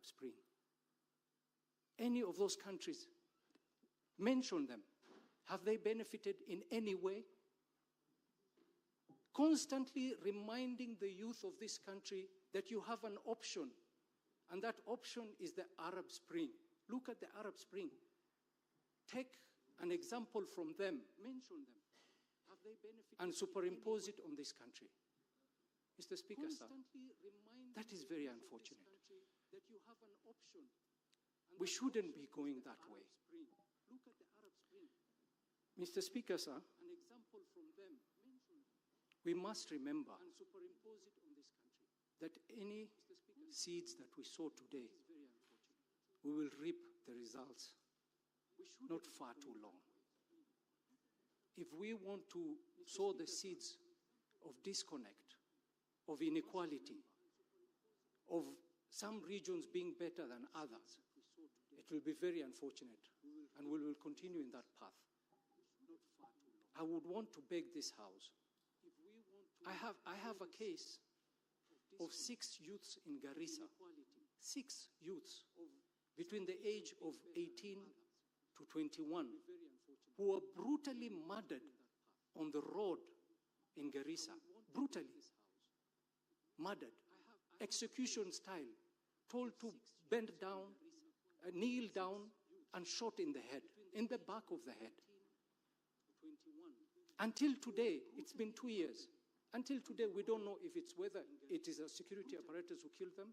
Arab Spring. Any of those countries, mention them. Have they benefited in any way? Constantly reminding the youth of this country that you have an option, and that option is the Arab Spring. Look at the Arab Spring. Take an example from them, mention them, have they benefited, and superimpose it on this country. Mr. Speaker, sir, that is very unfortunate. That you have an option. We shouldn't be going that way. Look at the Arab Spring. Mr. Speaker, sir, an example from them, we must remember and superimpose it on this country, that any seeds that we sow today, we will reap the results not far too long. If we want to sow the seeds of disconnect, of inequality, of some regions being better than others, it will be very unfortunate, and we will continue in that path. I would want to beg this House. I have a case of 6 youths in Garissa, 6 youths between the age of 18 to 21, who were brutally murdered on the road in Garissa, brutally murdered, execution style, told to bend down, kneel down, and shot in the head, in the back of the head. Until today, it's been 2 years. Until today, we don't know if it's whether it is a security apparatus who killed them,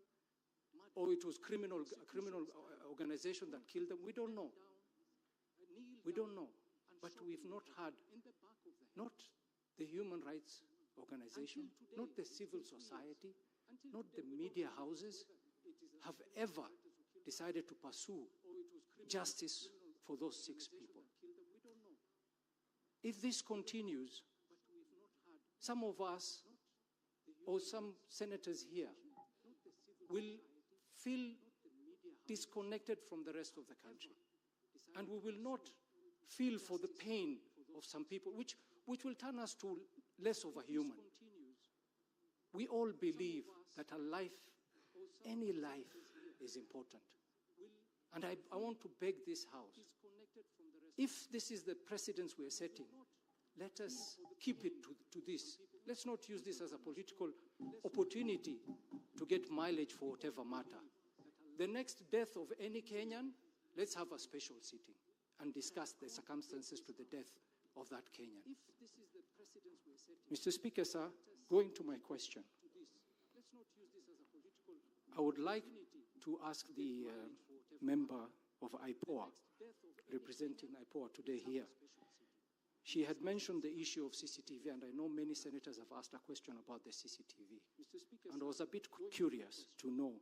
or it was a criminal organization that killed them. We don't know. We don't know. But we've not had, not the human rights organization, not the civil society, not the media houses, have ever decided to pursue justice for those 6 people. If this continues, some of us, or some senators here, will feel disconnected from the rest of the country. And we will not feel for the pain of some people, which will turn us to less of a human. We all believe that a life, any life, is important. And I want to beg this House, if this is the precedence we are setting, let us keep it to this. Let's not use this as a political opportunity to get mileage for whatever matter. The next death of any Kenyan, let's have a special sitting and discuss the circumstances to the death of that Kenyan. Mr. Speaker, sir, going to my question, I would like to ask the member of IPOA, representing IPOA today here. She had mentioned the issue of CCTV, and I know many senators have asked a question about the CCTV. And I was a bit curious to know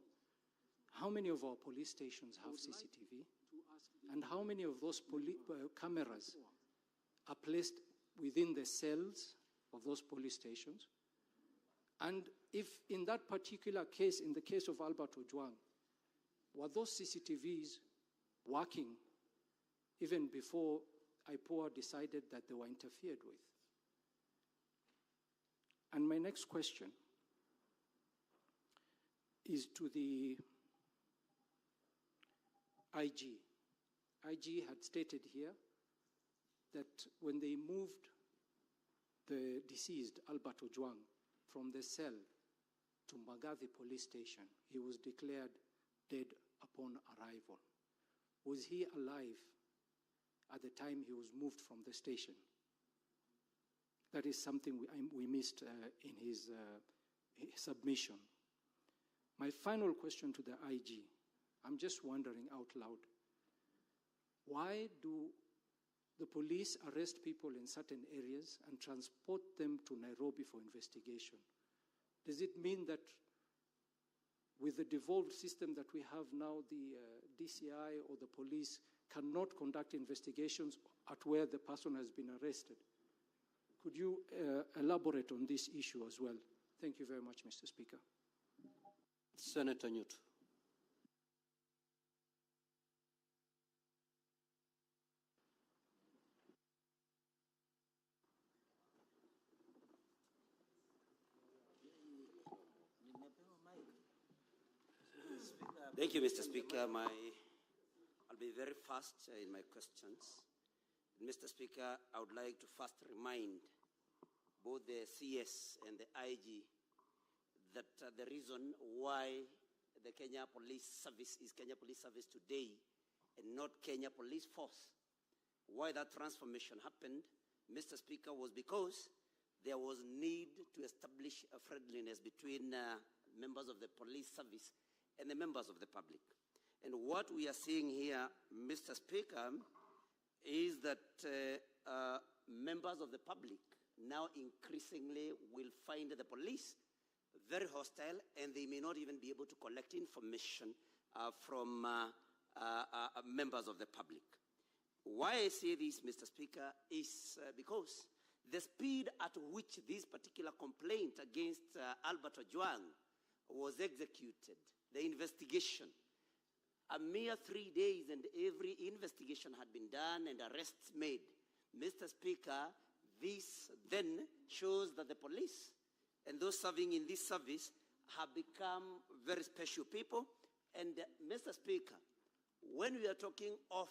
how many of our police stations have CCTV, and how many of those cameras are placed within the cells of those police stations. And if in that particular case, in the case of Albert Ojwang, were those CCTVs working even before IPOA decided that they were interfered with? And my next question is to the IG. IG had stated here that when they moved the deceased Albert Ojwang from the cell to Magathi police station, he was declared dead upon arrival. Was he alive at the time he was moved from the station? That is something we missed in his submission. My final question to the IG, I'm just wondering out loud, why do the police arrest people in certain areas and transport them to Nairobi for investigation? Does it mean that with the devolved system that we have now, the DCI or the police cannot conduct investigations at where the person has been arrested? Could you elaborate on this issue as well? Thank you very much, Mr. Speaker. Senator Newt. Thank you, Mr. Speaker. I'll be very fast in my questions. Mr. Speaker, I would like to first remind both the CS and the IG that the reason why the Kenya Police Service is Kenya Police Service today and not Kenya Police Force, why that transformation happened, Mr. Speaker, was because there was need to establish a friendliness between members of the police service and the members of the public. And what we are seeing here, Mr. Speaker, is that members of the public now increasingly will find the police very hostile, and they may not even be able to collect information from members of the public. Why I say this, Mr. Speaker, is because the speed at which this particular complaint against Albert Ojwang was executed, the investigation, a mere 3 days and every investigation had been done and arrests made. Mr. Speaker, this then shows that the police and those serving in this service have become very special people. And Mr. Speaker, when we are talking of,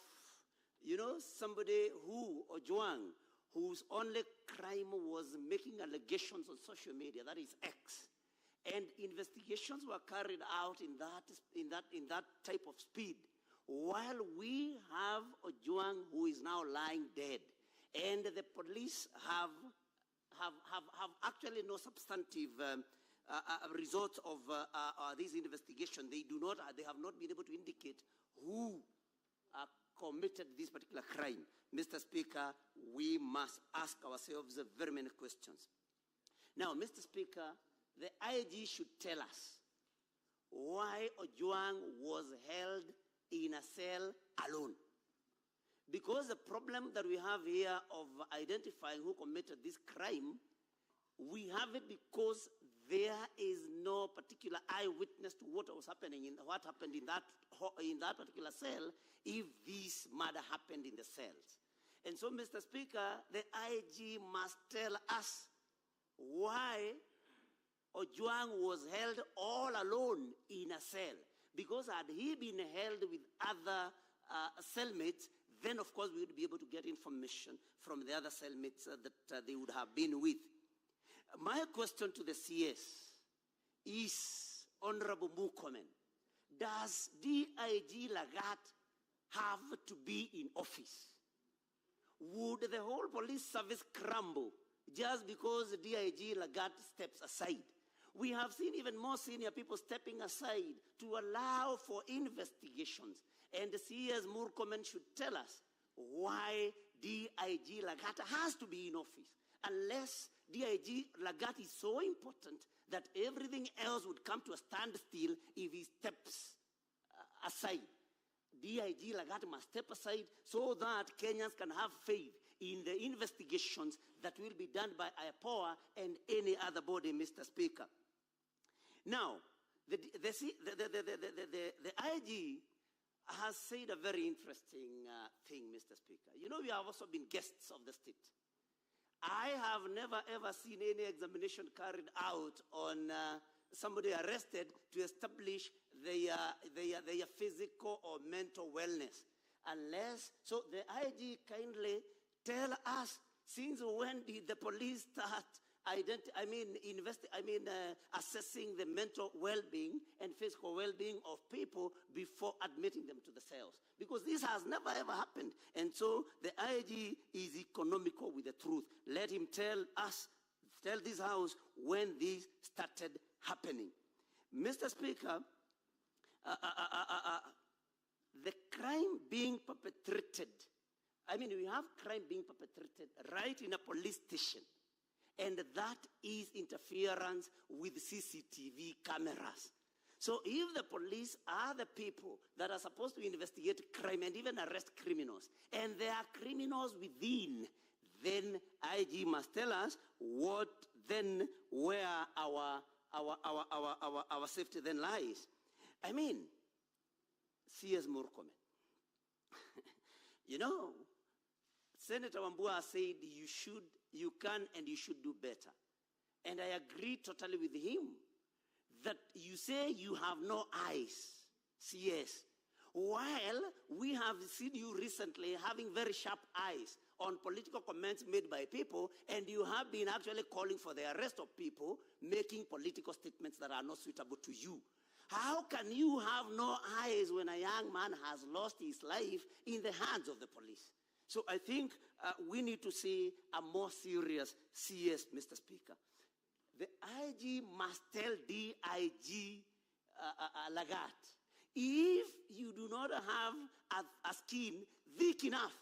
somebody who, Ojwang, whose only crime was making allegations on social media, that is X, and investigations were carried out in that type of speed, while we have Ojwang who is now lying dead, and the police have actually no substantive results of this investigation. They have not been able to indicate who committed this particular crime. Mr. Speaker, we must ask ourselves very many questions. Now, Mr. Speaker, the IG should tell us why Ojwang was held in a cell alone. Because the problem that we have here of identifying who committed this crime, we have it because there is no particular eyewitness to what happened in that particular cell if this murder happened in the cells. And so, Mr. Speaker, the IG must tell us why Ojwang was held all alone in a cell. Because had he been held with other cellmates, then of course we would be able to get information from the other cellmates that they would have been with. My question to the CS is, Honorable Murkomen, does DIG Lagat have to be in office? Would the whole police service crumble just because DIG Lagat steps aside? We have seen even more senior people stepping aside to allow for investigations. And the CS Murkomen should tell us why DIG Lagat has to be in office. Unless DIG Lagat is so important that everything else would come to a standstill if he steps aside. DIG Lagat must step aside so that Kenyans can have faith in the investigations that will be done by IPOA and any other body, Mr. Speaker. Now, the IG has said a very interesting thing, Mr. Speaker. We have also been guests of the state. I have never ever seen any examination carried out on somebody arrested to establish their physical or mental wellness. So the IG kindly tell us, since when did the police start assessing the mental well-being and physical well-being of people before admitting them to the cells? Because this has never ever happened. And so the IG is economical with the truth. Let him tell this House when this started happening. Mr. Speaker, the crime being perpetrated, we have crime being perpetrated right in a police station. And that is interference with CCTV cameras. So if the police are the people that are supposed to investigate crime and even arrest criminals, and there are criminals within, then IG must tell us where our safety then lies. CS Murkomen. Senator Wambua said you can and you should do better. And I agree totally with him that you say you have no eyes CS. While we have seen you recently having very sharp eyes on political comments made by people, and you have been actually calling for the arrest of people making political statements that are not suitable to you. How can you have no eyes when a young man has lost his life in the hands of the police? So I think we need to see a more serious CS, Mr. Speaker. The IG must tell DIG Lagat, if you do not have a skin thick enough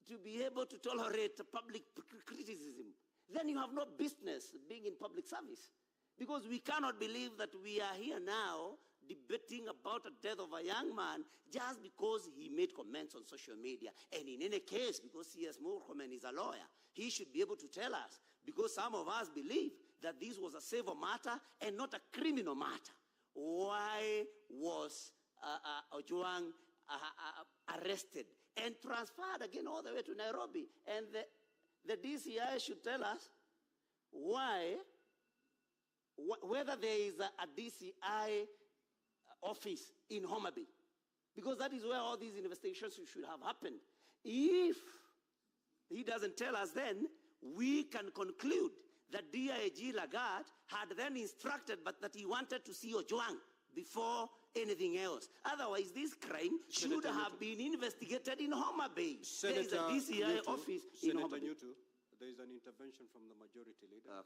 to be able to tolerate public criticism, then you have no business being in public service. Because we cannot believe that we are here now debating about the death of a young man just because he made comments on social media. And in any case, because C.S. Murkomen is a lawyer, he should be able to tell us, because some of us believe that this was a civil matter and not a criminal matter. Why was Ojwang arrested and transferred again all the way to Nairobi? And the DCI should tell us why, whether there is a DCI office in Homa Bay, because that is where all these investigations should have happened. If he doesn't tell us, then we can conclude that DIG Lagat had then instructed, but that he wanted to see Ojwang before anything else. Otherwise, this crime should have been investigated in Homa Bay. There is a DCI office in Homa Bay. Senator, there is an intervention from the majority leader.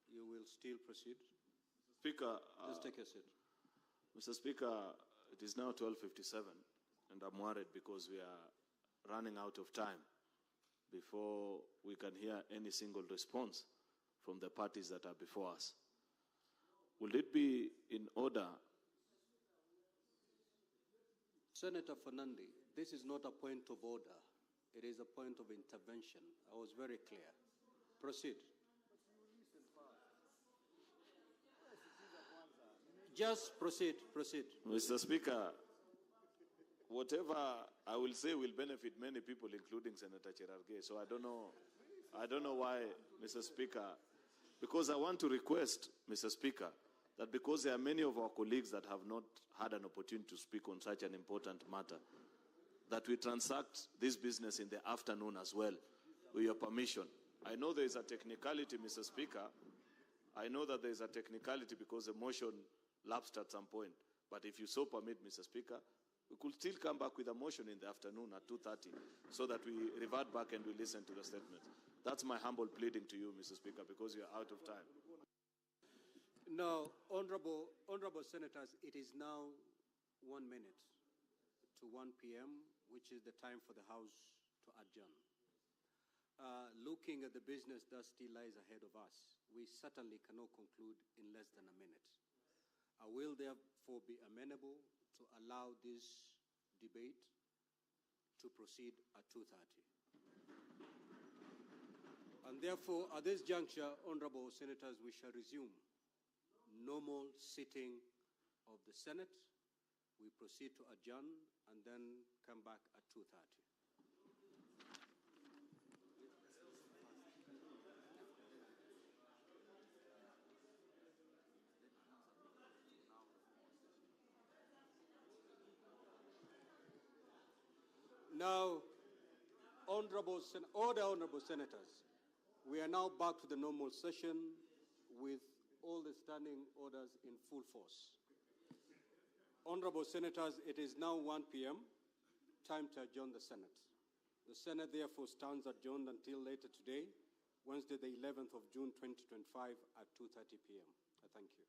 You will still proceed. Speaker, just take a seat. Mr. Speaker, it is now 12:57, and I'm worried because we are running out of time before we can hear any single response from the parties that are before us. Will it be in order? Senator Fernandi, this is not a point of order. It is a point of intervention. I was very clear. Proceed. Just proceed, proceed. Mr. Speaker, whatever I will say will benefit many people, including Senator Cherargei. So I don't know why, Mr. Speaker, because I want to request, Mr. Speaker, that because there are many of our colleagues that have not had an opportunity to speak on such an important matter, that we transact this business in the afternoon as well, with your permission. I know there is a technicality, Mr. Speaker. I know that there is a technicality because the motion lapsed at some point. But if you so permit, Mr. Speaker, we could still come back with a motion in the afternoon at 2:30 so that we revert back and we listen to the statement. That's my humble pleading to you, Mr. Speaker, because you are out of time. Now, honorable senators, it is now 1 minute to 1 p.m., which is the time for the House to adjourn. Looking at the business that still lies ahead of us, we certainly cannot conclude in less than a minute. I will therefore be amenable to allow this debate to proceed at 2:30. And therefore, at this juncture, honorable senators, we shall resume normal sitting of the Senate. We proceed to adjourn and then come back at 2:30. Now, honorable senators, we are now back to the normal session with all the standing orders in full force. Honorable senators, it is now 1 p.m., time to adjourn the Senate. The Senate therefore stands adjourned until later today, Wednesday the 11th of June 2025 at 2:30 p.m. I thank you.